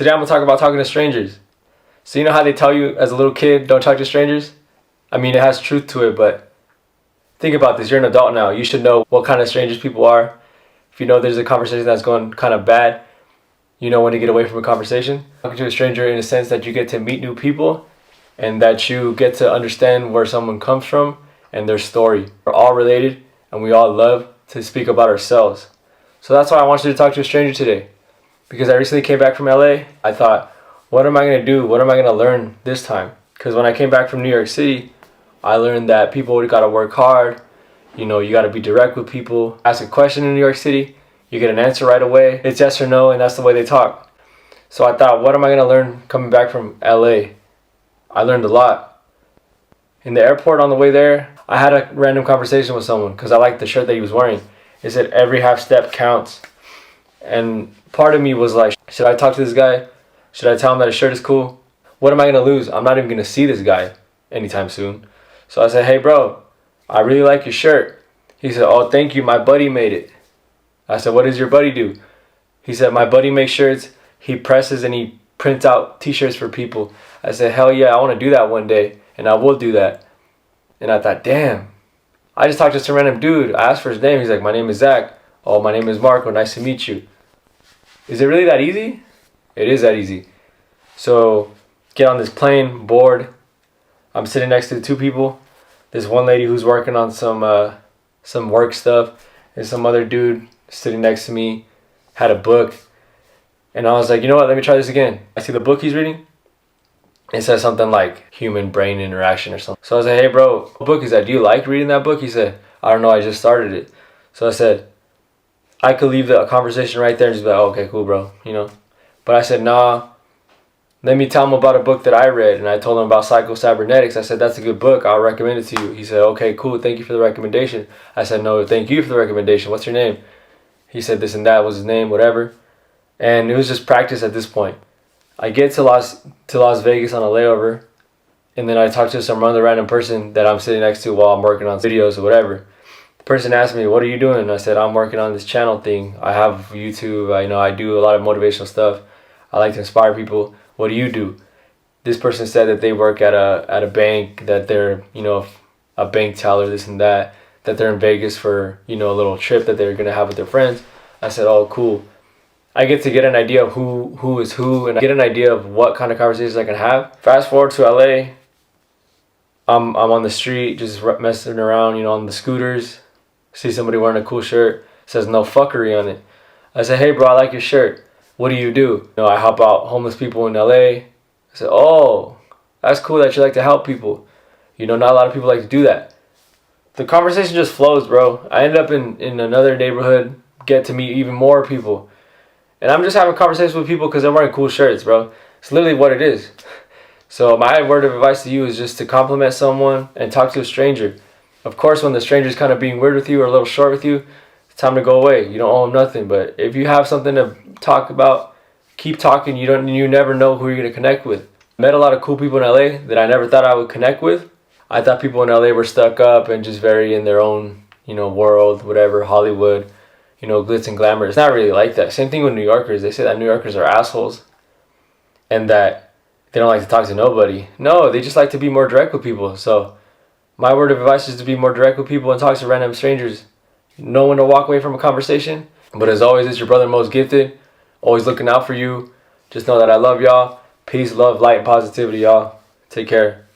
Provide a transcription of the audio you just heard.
Today I'm gonna talk about talking to strangers. So you know how they tell you as a little kid, don't talk to strangers? I mean, it has truth to it, but think about this. You're an adult now. You should know what kind of strangers people are. If you know there's a conversation that's going kind of bad, you know when to get away from a conversation. Talking to a stranger in a sense that you get to meet new people and that you get to understand where someone comes from and their story. We're all related and we all love to speak about ourselves. So that's why I want you to talk to a stranger today. Because I recently came back from LA, I thought, what am I going to do? What am I going to learn this time? Because when I came back from New York City, I learned that people got to work hard. You know, you got to be direct with people. Ask a question in New York City, you get an answer right away. It's yes or no, and that's the way they talk. So I thought, what am I going to learn coming back from LA? I learned a lot. In the airport on the way there, I had a random conversation with someone because I liked the shirt that he was wearing. It said, every half step counts. And part of me was like, should I talk to this guy? Should I tell him that his shirt is cool? What am I going to lose? I'm not even going to see this guy anytime soon. So I said, hey bro, I really like your shirt. He said, oh thank you, my buddy made it. I said, what does your buddy do? He said, my buddy makes shirts. He presses and he prints out t-shirts for people. I said, hell yeah, I want to do that one day. And I will do that. And I thought, damn. I just talked to some random dude. I asked for his name. He's like, my name is Zach. Oh, my name is Marco. Nice to meet you. Is it really that easy? It is that easy. So get on this plane, bored. I'm sitting next to two people. This one lady who's working on some work stuff, and some other dude sitting next to me had a book. And I was like, you know what? Let me try this again. I see the book he's reading. It says something like human brain interaction or something. So I was like, hey bro, what book is that? Do you like reading that book? He said, I don't know, I just started it. So I said, I could leave the conversation right there and just be like, oh, okay, cool, bro, you know. But I said, nah, let me tell him about a book that I read. And I told him about Psycho-Cybernetics. I said, that's a good book. I'll recommend it to you. He said, okay, cool. Thank you for the recommendation. I said, no, thank you for the recommendation. What's your name? He said this and that was his name, whatever. And it was just practice at this point. I get to Las Vegas on a layover. And then I talk to some other random person that I'm sitting next to while I'm working on videos or whatever. The person asked me, what are you doing? And I said, I'm working on this channel thing. I have YouTube. I do a lot of motivational stuff. I like to inspire people. What do you do? This person said that they work at a bank, that they're, a bank teller, this and that they're in Vegas for, a little trip that they're going to have with their friends. I said, oh, cool. I get to get an idea of who is who, and I get an idea of what kind of conversations I can have. Fast forward to LA. I'm on the street just messing around, on the scooters. See somebody wearing a cool shirt. It says no fuckery on it. I said, hey bro, I like your shirt. What do you do? I help out homeless people in LA. I said, oh, that's cool that you like to help people. Not a lot of people like to do that. The conversation just flows, bro. I end up in another neighborhood, get to meet even more people. And I'm just having conversations with people because they're wearing cool shirts, bro. It's literally what it is. So my word of advice to you is just to compliment someone and talk to a stranger. Of course, when the stranger's kind of being weird with you or a little short with you, it's time to go away. You don't owe them nothing. But if you have something to talk about, keep talking. You never know who you're going to connect with. I met a lot of cool people in LA that I never thought I would connect with. I thought people in LA were stuck up and just very in their own, world, whatever, Hollywood, glitz and glamour. It's not really like that. Same thing with New Yorkers. They say that New Yorkers are assholes and that they don't like to talk to nobody. No, they just like to be more direct with people. So my word of advice is to be more direct with people and talk to random strangers. Know when to walk away from a conversation. But as always, it's your brother most gifted. Always looking out for you. Just know that I love y'all. Peace, love, light, and positivity, y'all. Take care.